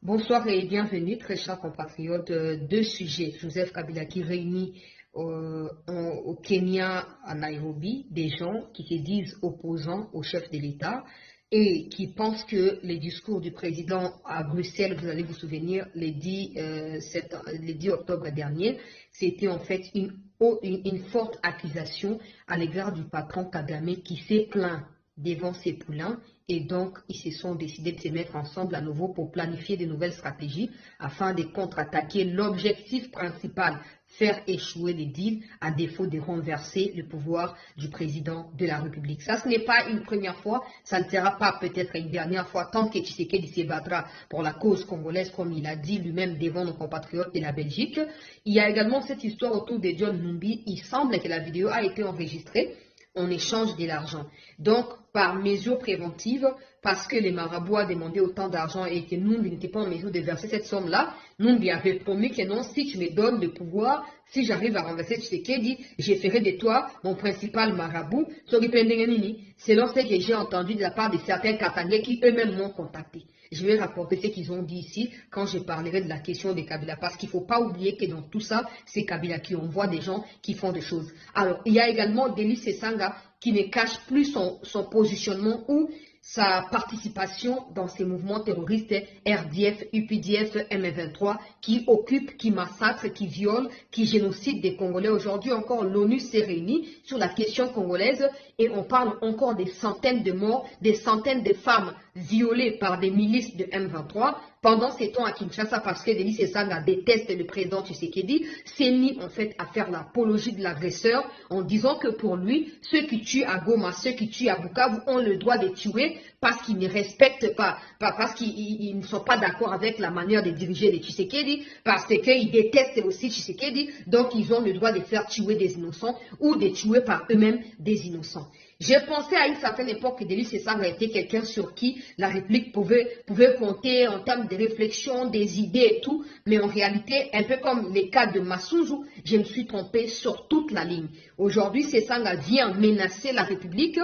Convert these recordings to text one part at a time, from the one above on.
Bonsoir et bienvenue, très chers compatriotes. Deux sujets. Joseph Kabila qui réunit au Kenya, à Nairobi, des gens qui se disent opposants au chef de l'État et qui pensent que les discours du président à Bruxelles, vous allez vous souvenir, le 10 octobre dernier, c'était en fait une forte accusation à l'égard du patron Kagame qui s'est plaint devant ses poulains et donc ils se sont décidés de se mettre ensemble à nouveau pour planifier de nouvelles stratégies afin de contre-attaquer l'objectif principal, faire échouer les deals à défaut de renverser le pouvoir du président de la République. Ça, ce n'est pas une première fois, ça ne sera pas peut-être une dernière fois tant que Tshisekedi se battra pour la cause congolaise comme il a dit lui-même devant nos compatriotes de la Belgique. Il y a également cette histoire autour de John Numbi. Il semble que la vidéo a été enregistrée en échange de l'argent. Donc, par mesure préventive, parce que les marabouts ont demandé autant d'argent et que Numbi n'était pas en mesure de verser cette somme-là, Numbi avait promis que non, si tu me donnes le pouvoir, si j'arrive à renverser Tshisekedi, je ferai de toi mon principal marabout, selon ce que j'ai entendu de la part de certains Katangais qui eux-mêmes m'ont contacté. Je vais rapporter ce qu'ils ont dit ici quand je parlerai de la question des Kabila. Parce qu'il ne faut pas oublier que dans tout ça, c'est Kabila qui envoie des gens qui font des choses. Alors, il y a également Denis Sesanga qui ne cache plus son positionnement ou sa participation dans ces mouvements terroristes RDF, UPDF, M23 qui occupent, qui massacrent, qui violent, qui génocident des Congolais. Aujourd'hui encore, l'ONU s'est réunie sur la question congolaise et on parle encore des centaines de morts, des centaines de femmes violées par des milices de M23. Pendant ces temps à Kinshasa, parce que Denis Sesanga déteste le président Tshisekedi, s'est mis en fait à faire l'apologie de l'agresseur en disant que pour lui, ceux qui tuent à Goma, ceux qui tuent à Bukavu ont le droit de tuer parce qu'ils ne respectent pas, parce qu'ils ne sont pas d'accord avec la manière de diriger les Tshisekedi, parce qu'ils détestent aussi Tshisekedi, donc ils ont le droit de faire tuer des innocents ou de tuer par eux-mêmes des innocents. J'ai pensé à une certaine époque que Denis Sesanga était quelqu'un sur qui la République pouvait compter en termes de réflexion, des idées et tout, mais en réalité, un peu comme les cas de Massouzou, je me suis trompé sur toute la ligne. Aujourd'hui, Sesanga vient menacer la République.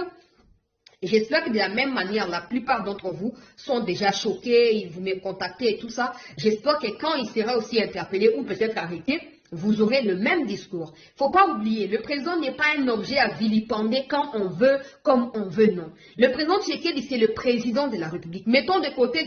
Et j'espère que de la même manière, la plupart d'entre vous sont déjà choqués, ils vous me contactez et tout ça. J'espère que quand il sera aussi interpellé ou peut-être arrêté, vous aurez le même discours. Il ne faut pas oublier, le président n'est pas un objet à vilipender quand on veut, comme on veut, non. Le président Tshisekedi, c'est le président de la République. Mettons de côté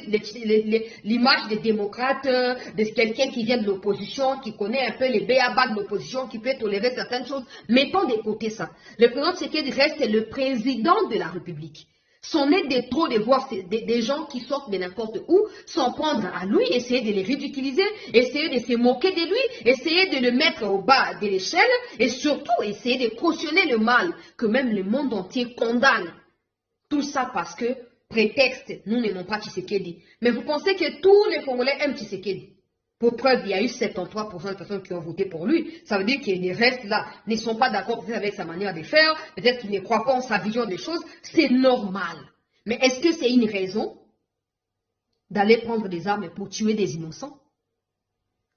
l'image des démocrates, de quelqu'un qui vient de l'opposition, qui connaît un peu les béabas de l'opposition, qui peut tolérer certaines choses. Mettons de côté ça. Le président Tshisekedi reste le président de la République. C'en est de trop de voir des gens qui sortent de n'importe où, s'en prendre à lui, essayer de les ridiculiser, essayer de se moquer de lui, essayer de le mettre au bas de l'échelle et surtout essayer de cautionner le mal que même le monde entier condamne. Tout ça parce que, prétexte, nous n'aimons pas Tshisekedi. Mais vous pensez que tous les Congolais aiment Tshisekedi? Pour preuve, il y a eu 73% de personnes qui ont voté pour lui. Ça veut dire que les restes là ne sont pas d'accord avec sa manière de faire. Peut-être qu'ils ne croient pas en sa vision des choses. C'est normal. Mais est-ce que c'est une raison d'aller prendre des armes pour tuer des innocents?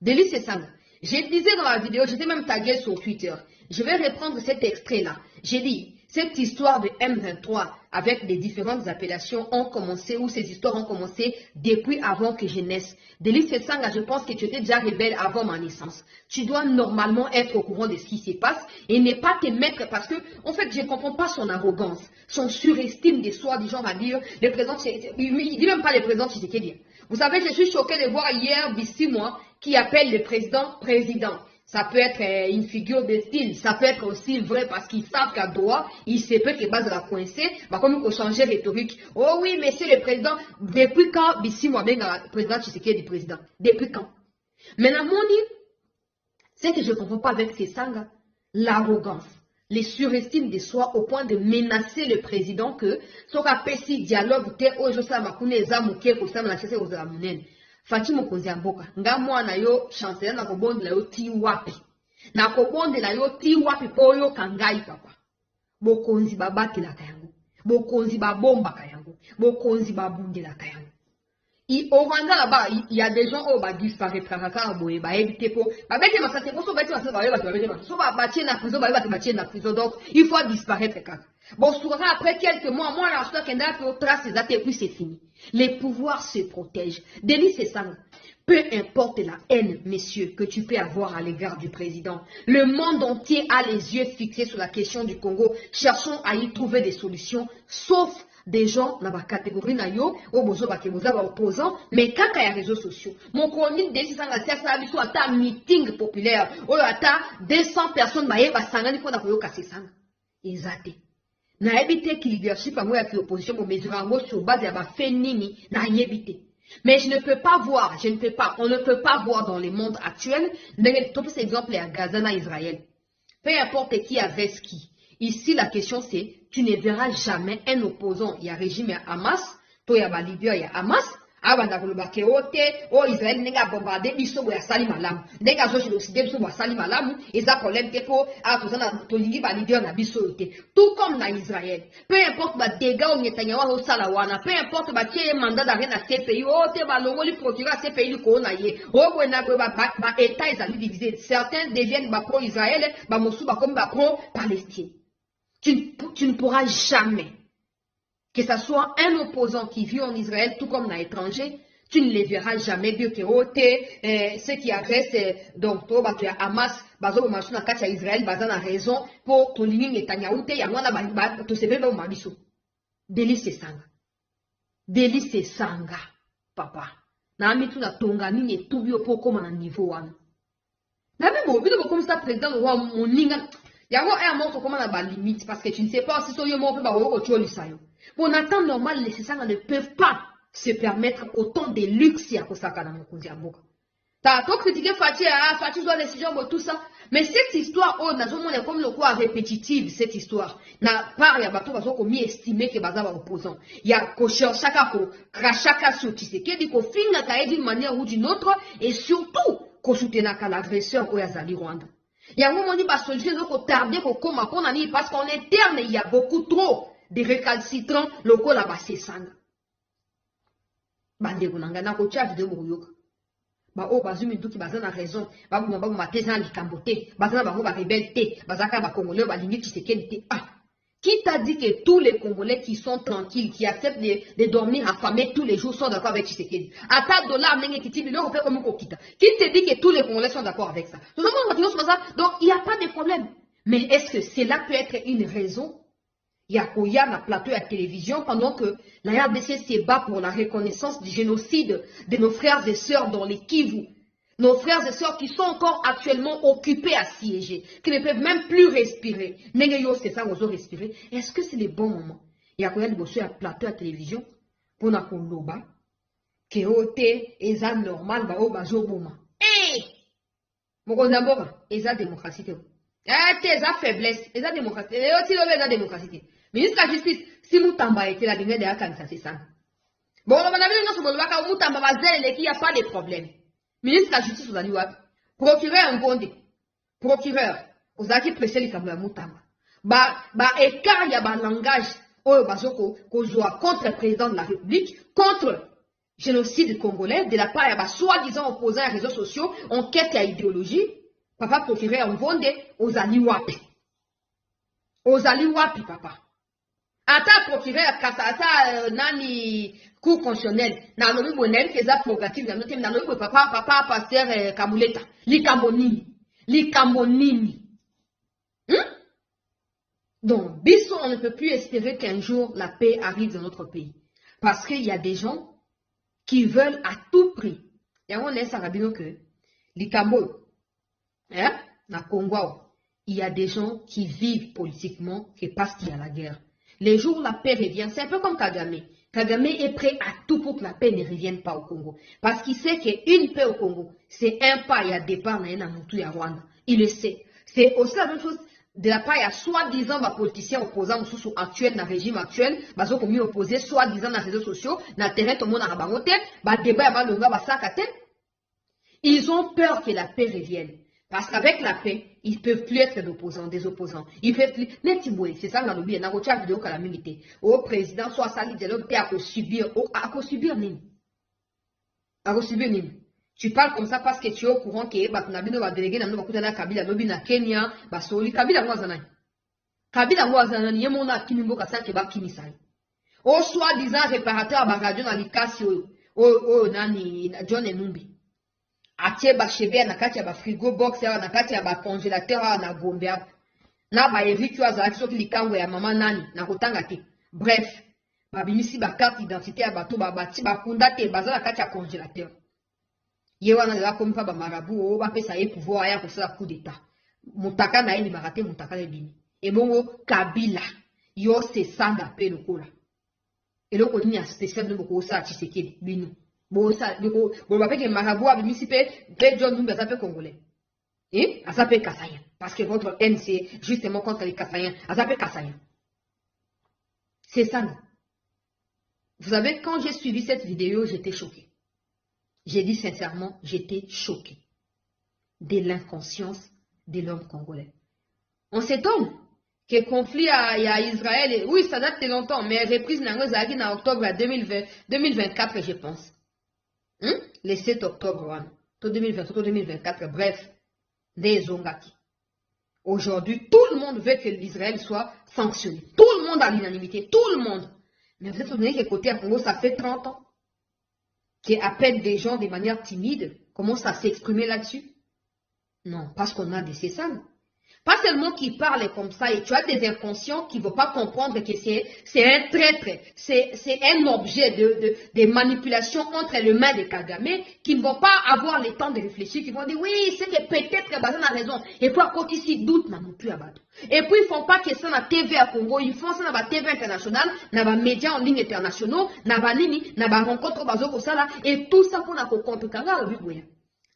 Denis Sesanga. Je disais dans la vidéo, j'étais même tagué sur Twitter. Je vais reprendre cet extrait-là. J'ai dit, cette histoire de M23 avec les différentes appellations ont commencé, ou ces histoires ont commencé depuis avant que je naisse. Denis Sesanga, je pense que tu étais déjà rebelle avant ma naissance. Tu dois normalement être au courant de ce qui se passe et ne pas te mettre parce que, en fait, je ne comprends pas son arrogance, son surestime de soi, du genre à dire, le président, il dit même pas le président Tshisekedi. Vous savez, je suis choqué de voir hier, d'ici moi, qui appelle le président président. Ça peut être une figure de style, ça peut être aussi vrai parce qu'ils savent qu'à droit, il se peut que base la coincée, bah comme il faut changer rhétorique. Oh oui, monsieur le président, depuis quand, d'ici moi, même le président Tshisekedi est président? Depuis quand? Maintenant, mon dit, c'est que je ne comprends pas avec ces sangs, l'arrogance, les surestimes de soi au point de menacer le président que, soit si dialogue, Fati mokonzi ya mboka nga mwana yo chancelier na kobondela yo ti wapi na kobondela yo ti wapi po yo kangai papa bokonzi babatelaka yango bokonzi babombaka yango bokonzi babundelaka yango au Rwanda là-bas il y a des gens qui disparaissent kaka boye ba éviter pour ba bete masate pour so bete masate ba bete so ba batie na prison ba bete batie na prison donc il faut disparaître kaka Bon, souvent après quelques mois, moi, la kenda peut tracer ça et puis c'est fini. Les pouvoirs se protègent. Denis, c'est ça. Peu importe la haine, messieurs, que tu peux avoir à l'égard du président, le monde entier a les yeux fixés sur la question du Congo. Cherchons à y trouver des solutions, sauf des gens dans la catégorie nayo, au bozo bakeboza opposants, mais quand il y a les réseaux sociaux, mon chronique de 600 à un meeting populaire, ou à 200 personnes, bah, bah, sangani pour n'avoir cassé sang. Exacté. Na évité qu'il leadership à moi avec l'opposition pour mesurer en gros sur base de la fait nini, na évité. Mais je ne peux pas voir, on ne peut pas voir dans le monde actuel, tout cet exemple est à Gaza, à Israël. Peu importe qui avec qui. Ici, la question c'est, tu ne verras jamais un opposant. Il y a régime, il y a Hamas, toi il y a leader, il y a Hamas. Avant de oh Israël n'a bombardé, il y a sali malam. N'est qu'à génocider, il y a sali malam. Et ça problème que pour to leader na bisote. Tout comme dans Israël. Peu importe les dégâts au Netanyahu au Salawana, peu importe le mandat d'arrêt dans ces pays, oh te balongo li procurer ces pays ko na ye. Oh wena ko ba état ils divisé. Certains deviennent pro Israël, ba mosu ba comme ba pro Palestine. Tu ne pourras jamais, que ce soit un opposant qui vit en Israël, tout comme dans l'étranger, tu ne les verras jamais bien que ceux qui agressent, donc, tu as Hamas, bazo machina kacha Israël, bazo na raison pour ton ligne Netanyahu, te yangwana ba to sebe ba mabiso. Délice sanga. Délice sanga, papa. Na amitu na tonga nini tout bio pour comme un niveau wana. Na même au comme ça président le roi moninga. Il y a un moment comment on a la limite parce que tu ne sais pas si son yomon peut pas autre chose. Pour un temps normal, les citoyens ne peuvent pas se permettre autant de luxe à Kosaka dans mon Kondiamboka. T'as trop critiqué Fatih, Fatih doit décision tout ça. Mais cette histoire, on a comme le quoi répétitive, cette histoire. N'a pas, il y a bateau, parce qu'on estimé que Baza va opposant. Il y a Kocher, chaka ko, krachaka sur Tshisekedi, dit qu'on finit d'une manière ou d'une autre, et surtout, qu'on soutienne l'agresseur au Yazali Rwanda. Il y a un moment où la solution est tardée parce qu'on interne, il y a beaucoup trop de récalcitrants locaux là-bas, c'est ça. Bande Gunangana, ko tia vidéo Moyoka. Ba o bazumi nduki bazana raison, ba ko ba mateza li kambote, bazana ba ko ba rebelle, bazaka ba congolais ba lingi Tshisekedi. Ah. Qui t'a dit que tous les Congolais qui sont tranquilles, qui acceptent de dormir affamés tous les jours sont d'accord avec Tshisekedi? À ta dollar, qui te dit que tous les Congolais sont d'accord avec ça? Donc, il n'y a pas de problème. Mais est-ce que cela peut être une raison? Il y a Koya, un plateau à la télévision, pendant que la RDC se bat pour la reconnaissance du génocide de nos frères et sœurs dans les Kivu. Nos frères et sœurs qui sont encore actuellement occupés à siéger, qui ne peuvent même plus respirer. C'est ça, on respirer. Est-ce que c'est le bon moment? Il y a quoi de bosser à plateau à la télévision pour na koloba que ote eza normal ba o bazo boma. Eh! Moko d'abord, eza démocratie. Eh, eza faiblesse, eza démocratie. Et aussi eza démocratie. Ministre de la Justice, si Moutamba était la dernière de la candidature, c'est ça. Bon, on va dire que Moutamba va dire qu'il n'y a pas de problème. Ministre de la Justice, vous allez voir. Procureur Ngonde. Procureur. Vous allez presser les câbles à Moutamba. Écart, il y a un langage contre le président de la République, contre le génocide congolais, de la part de soi-disant opposants aux réseaux sociaux, enquête à idéologie. Papa procureur Ngonde, aux allez wapi. Aux allez wapi, papa. Ata procureur Katata Nani. Cour constitutionnel, na lobi bonel que ça prérogative dans notre na lobi papa pasteur Kamuleta, li Kambonini. Donc, biso, on ne peut plus espérer qu'un jour la paix arrive dans notre pays. Parce qu'il y a des gens qui veulent à tout prix. Et on est sarabino que, li Kambo, na Congo, il y a des gens qui vivent politiquement que parce qu'il y a la guerre. Les jours où la paix revient, c'est un peu comme Kagame. Kagame est prêt à tout pour que la paix ne revienne pas au Congo. Parce qu'il sait qu'une paix au Congo, c'est un pas et à départ dans Moutou et à Rwanda. Il le sait. C'est aussi la même chose de la part, il y a soi-disant des politiciens opposants sous actuel, dans le régime actuel, ils ont mis opposés, soi-disant dans les réseaux sociaux, dans le terrain, tout le monde a rabanté, débat, ils ont peur que la paix revienne. Parce qu'avec la paix, ils ne peuvent plus être des opposants. Ils peuvent plus. C'est ça, dans le bien. Dans la vidéo, quand la milité. Au président, soit ça, il dit à subir. À subir, nini. À subir, nini. Tu parles comme ça parce que tu es au courant que tu as délégué dans le Kabila, dans Kenya, Basoli, Kabila, moi, Kabila Mwazanani, Yemona Kimimbo Kasakeba Kimisai. Au soi-disant réparateur à radio dans l'Ikasi, Nani, John Enumbi. Atie ba chebe na kati ya ba frigo box ya na kati ya ba congélateur na gombe na ba evitu azaki soki likango ya mama nani na kotanga te. Bref, ba bimisi ba carte d'identité ya bato ba bati ba kunda te baza na kati ya congélateur. Ye wana la komi pa ba marabu o ba pesa ye pouvoir ya kosala coup d'état. Mutaka na ye ni marate mutaka le bini. E bongo Kabila yo se sanga pe lokola. Et le contenu est spécial de beaucoup ça Tshisekedi bino. Bon ça bon va que marabout a bimisi pe John Numba ça peut congolais. Et ça peut Kassaïen parce que votre haine c'est justement contre les Kassaïens, ça peut Kassaïen. C'est ça. Non? Vous savez quand j'ai suivi cette vidéo, j'étais choqué. J'ai dit sincèrement, j'étais choqué de l'inconscience de l'homme congolais. On s'étonne que le conflit à Israël, oui, ça date de longtemps, mais reprise en octobre 2024, je pense. Le 7 octobre, 2024, bref, des Ongaki. Aujourd'hui, tout le monde veut que l'Israël soit sanctionné. Tout le monde a l'unanimité, tout le monde. Mais vous êtes souvenez que côté à Congo, ça fait 30 ans. Que à peine des gens, de manière timide, commencent à s'exprimer là-dessus. Non, parce qu'on a des cessants. Pas seulement qui parlent comme ça, et tu as des inconscients qui ne vont pas comprendre que c'est un traître, c'est un objet de manipulation entre les mains de Kagame, qui ne vont pas avoir le temps de réfléchir, qui vont dire oui, c'est que peut-être que Bazan a raison, et puis à côté ici, doute n'a plus à battre. Et puis ils ne font pas que ça dans la TV à Congo, ils font ça dans la TV internationale, dans les médias en ligne internationaux, dans la rencontre bazoko ça et tout ça pour la contre Kagame, oui.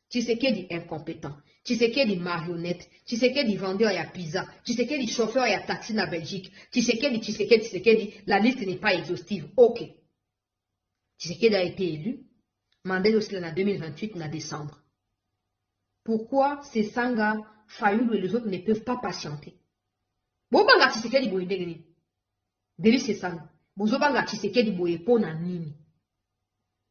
Tshisekedi incompétent. Tshisekedi marionnette. Tshisekedi vendeur à pizza. Tshisekedi chauffeur à taxi na Belgique. Tshisekedi, la liste n'est pas exhaustive. Ok. Tshisekedi a été élu. Mandat aussi en 2028, en décembre. Pourquoi ces Sanga, Fayoulou et les autres ne peuvent pas patienter? Bon, banga Tshisekedi boye ndengeni. Deli c'est ça. Bonzo banga Tshisekedi boye pona nini.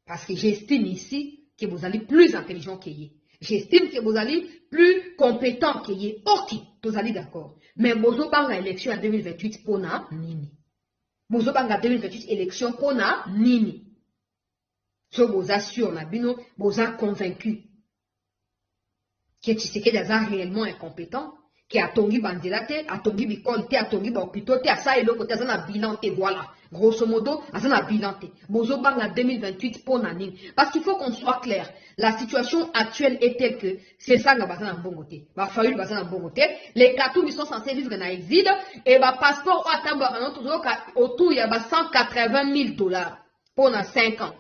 Parce que j'estime ici que vous allez plus intelligent qu'il y. J'estime que vous allez plus compétent qu'il y. Ok, vous allez d'accord. Mais Bozo Banga élection en 2028 pour na nini. Bozo Banga 2028 élection pour na nini. So Boza sûr na bino, Boza convaincu que Tshisekedi est réellement incompétent, qui a tongi bandelate, a tongi bikol te, a tongi bopito te, a ça et l'autre côté, a bilan te, voilà. Grosso modo, a ça bilan te. Bozo Banga 2028 pour na nini. Parce qu'il faut qu'on soit clair. La situation actuelle est telle que c'est ça qui va dans bon côté. Va falloir passer dans bon côté. Les Katoum sont censés vivre dans l'exil et va passeport autour il y a 180 000 $ pour 5 ans.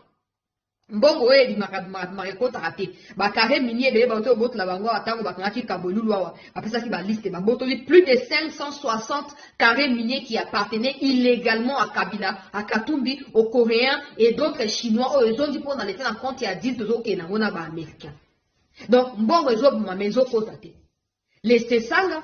Mbongo e di mareko tarate. Ba carré minier de ba to bot la bango atango ba kanaki kabolulu wa. Après ça qui va liste ba botoli plus de 560 carrés miniers qui appartenaient illégalement à Kabila, à Katumbi, aux Coréens et d'autres Chinois. Ils ont dit pour dans les temps compte il y a 10 2 OK na ngona ba américain. Donc mbongo ezo ma mezo kotate. Les Sesanga,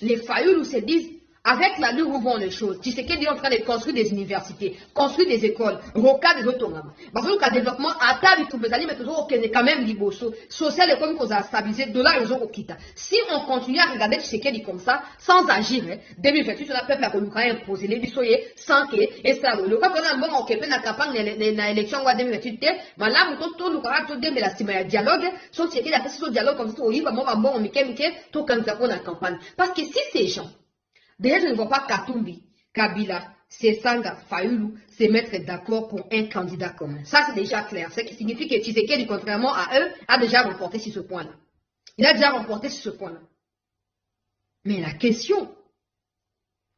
les Fayoulou se disent avec la lutte où vont les choses, tu sais qu'il est en train de construire des universités, construire des écoles, roca des autonomes. Parce que le développement, à table, tout le monde, mais toujours qu'il est quand même libre. Social et comme qu'on a stabilisé, de là, ils ont quitté. Si on continue à regarder ce qu'il dit comme ça, sans agir, 2028, on a peuple à Koluka imposer les bissoyés, sans que, et ça, le cas qu'on a bon, on peut la campagne, l'élection, en 2028, mais là, on tourne, nous, quand on la stima, dialogue, son ce qu'il a fait ce dialogue comme ça, on y va, bon, on tout comme ça, on a campagne. Parce que si ces gens, déjà, je ne vois pas Katumbi, Kabila, Sesanga, Fayoulou se mettre d'accord pour un candidat commun. Ça, c'est déjà clair. Ce qui signifie que Tshisekedi, contrairement à eux, a déjà remporté sur ce point-là. Il a déjà remporté sur ce point-là. Mais la question,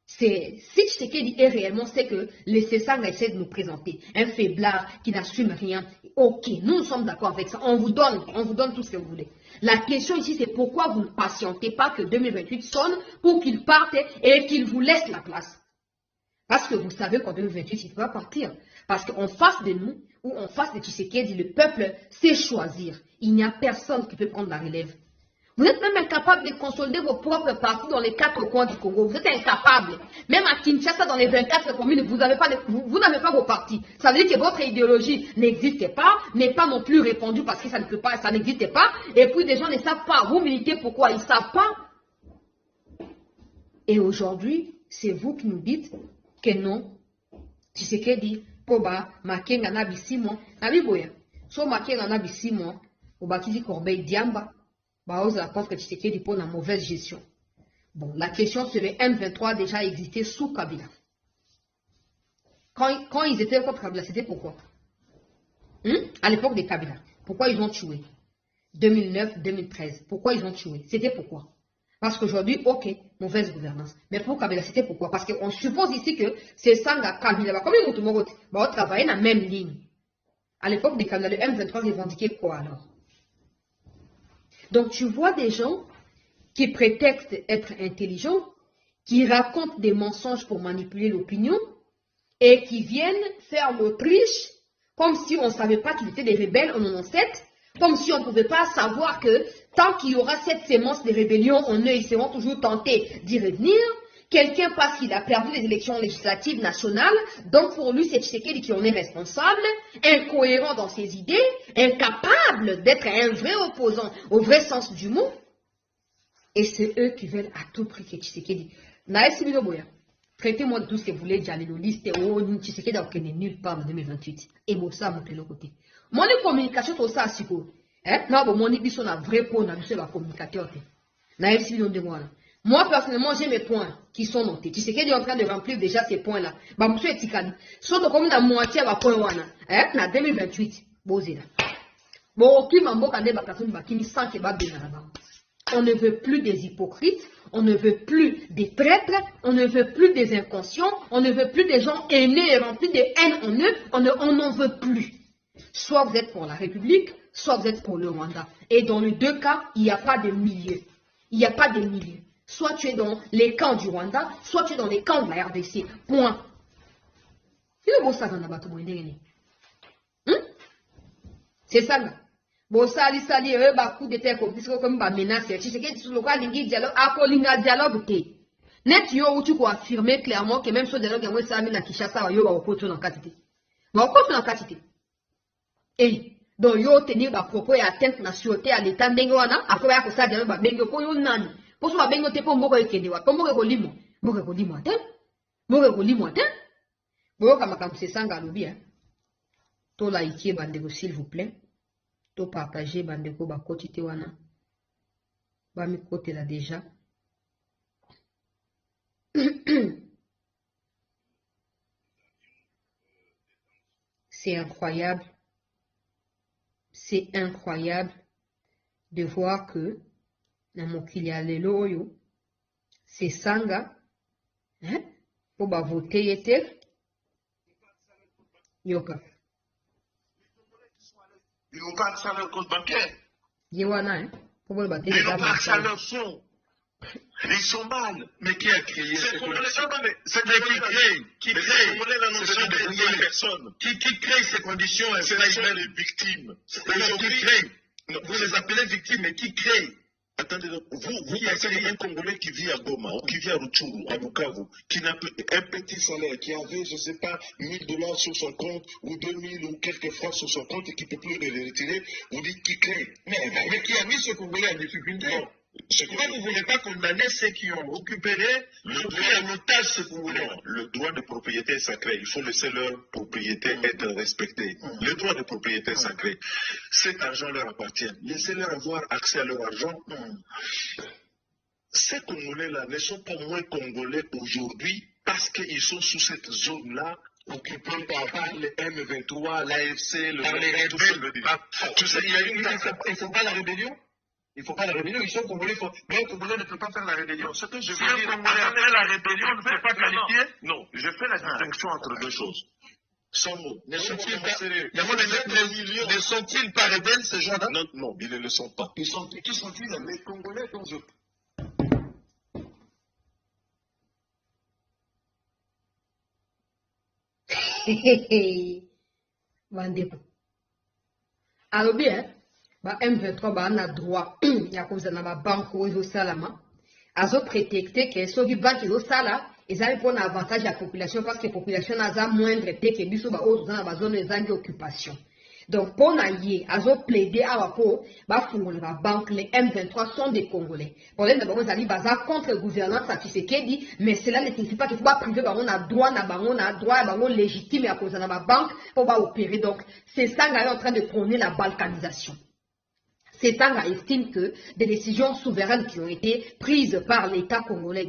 c'est si Tshisekedi est réellement, c'est que les Sesanga essaient de nous présenter un faiblard qui n'assume rien. Ok, nous sommes d'accord avec ça. On vous donne tout ce que vous voulez. La question ici, c'est pourquoi vous ne patientez pas que 2028 sonne pour qu'il parte et qu'il vous laisse la place. Parce que vous savez qu'en 2028, il va partir. Parce qu'en face de nous, ou en face de Tshisekedi, le peuple sait choisir. Il n'y a personne qui peut prendre la relève. Vous êtes même incapable de consolider vos propres partis dans les 4 coins du Congo. Vous êtes incapable. Même à Kinshasa, dans les 24 communes, vous n'avez pas vos partis. Ça veut dire que votre idéologie n'existe pas, n'est pas non plus répandue parce que ça ne peut pas, ça n'existe pas. Et puis des gens ne savent pas. Vous militez pourquoi ils ne savent pas. Et aujourd'hui, c'est vous qui nous dites que non. Tshisekedi, Koba, Makenga na bisimo, na biboya. So Makenga na bisimo, Obakizi Corbeil Diamba, Baoza contre Tshisekedi pour la mauvaise gestion. Bon, la question serait M23 déjà existé sous Kabila. Quand ils étaient contre Kabila, c'était pourquoi? À l'époque de Kabila. Pourquoi ils ont tué? 2009-2013. Pourquoi ils ont tué? C'était pourquoi? Parce qu'aujourd'hui, ok, mauvaise gouvernance. Mais pour Kabila, c'était pourquoi? Parce qu'on suppose ici que c'est Sanga Kabila. Comme ils vont travailler dans la même ligne. À l'époque de Kabila, le M23 revendiquait quoi alors? Donc tu vois des gens qui prétextent être intelligents, qui racontent des mensonges pour manipuler l'opinion et qui viennent faire l'Autriche comme si on ne savait pas qu'ils étaient des rebelles en 97, comme si on ne pouvait pas savoir que tant qu'il y aura cette sémence de rébellion en eux, ils seront toujours tentés d'y revenir. Quelqu'un parce qu'il a perdu les élections législatives nationales, donc pour lui c'est Tshisekedi qui en est responsable, incohérent dans ses idées, incapable d'être un vrai opposant au vrai sens du mot. Et c'est eux qui veulent à tout prix que Tshisekedi. Traitez-moi de tout ce que vous voulez, Djaliloliste, Tshisekedi n'est nulle part en 2028. Et bon, ça, montrez le côté. Mon communication, tout ça, c'est quoi? Non, mon émission, on a vrai point, on a vu la communicateur. Moi, personnellement, j'ai mes points qui sont notés. Tshisekedi est en train de remplir déjà ces points-là. Bah, monsieur Etikali. Sauf comme la moitié va point, en 2028. Bon, qui m'a dit que on ne veut plus des hypocrites, on ne veut plus des traîtres, on ne veut plus des inconscients, on ne veut plus des gens haineux et remplis de haine en eux, on n'en veut plus. Soit vous êtes pour la République, soit vous êtes pour le Rwanda. Et dans les deux cas, il n'y a pas de milieu. Il n'y a pas de milieu. Soit tu es dans les camps du Rwanda, soit tu es dans les camps de la RDC. Point. C'est ça là. Bon, sali, coup de terre, comme menace. Tu sais que sur le cas d'un dialogue, à dialogue, net yo où tu peux affirmer clairement que même ce dialogue, il y a ça, mais na Kinshasa, yo va au côté dans quantité. Va au côté dans quantité. Et, donc yo tenir ba propos et atteinte na sûreté à l'état d'Engwana, après ya ko ça dialogue, ba bengo ko yo nani. Pour ça, bengo te po mboko ekende wa, mboko ko limo. Mboko ko limo ate. Mboko ko limo ate. Mboko kama kam se sanga lobi, to la ikie bandeko, s'il vous plaît. To partager bandeko ba kotite wana ba mi kote là déjà. C'est incroyable de voir que na mokili ya lelo oyo c'est sanga pour ba voter yete yoka. Ils n'ont pas accès à leur compte bancaire. Ils n'ont pas accès à leur fonds. Ils sont mal. Mais qui a créé ces conditions? C'est qui crée ce sont des personnes. Qui crée ces conditions? Ce sont les victimes. Vous les appelez victimes, mais qui crée? Attendez, vous pensez un Congolais qui vit à Goma, ou qui vit à Rutshuru, à Bukavu, qui n'a un petit salaire, qui avait, je ne sais pas, $1000 sur son compte, ou 2000 ou quelques francs sur son compte, et qui ne peut plus les retirer, vous dites qui crée. Mais qui a mis ce Congolais en difficulté? Pourquoi vous ne voulez pas condamner ceux qui ont récupéré, pris en otage ce Congolais? Le droit de propriété est sacré. Il faut laisser leur propriété être respectée. Le droit de propriété est sacré. Cet argent leur appartient. Laissez-leur avoir accès à leur argent. Ces Congolais-là ne sont pas moins Congolais aujourd'hui parce qu'ils sont sous cette zone-là occupée par les M23, l'AFC, le rebelles. Tu sais, il y a une... Il ne faut pas la rébellion. Il ne faut pas la rébellion, ils sont Congolais. Mais un Congolais ne peut pas faire la rébellion. Ce que je veux dire, un Congolais fait la rébellion, ne peut pas qualifier. Non, je fais la distinction entre deux choses. Sans mots. Ne sont-ils pas rebelles, ces gens-là? Non, non, ils ne le sont pas. Qui sont-ils? Les Congolais dont je... Alors bien, M23 a droit ya kozana ba banko zo salama azo prétexter que ceux qui banque zo sala ils avaient pour un avantage à la population parce que la population a moindre te que biso ba autres dans la zone des occupation. Donc, pour naïe, azo plaider à la peau, la banque, les M23 sont des Congolais. Pour les gens contre le gouvernement Tshisekedi, mais cela ne signifie pas qu'il faut pas priver, on a droit, on a droit légitime à cause de la banque pour opérer. Donc, c'est ça qui est en train de prôner la balkanisation. C'est ça qui estime que des décisions souveraines qui ont été prises par l'État congolais.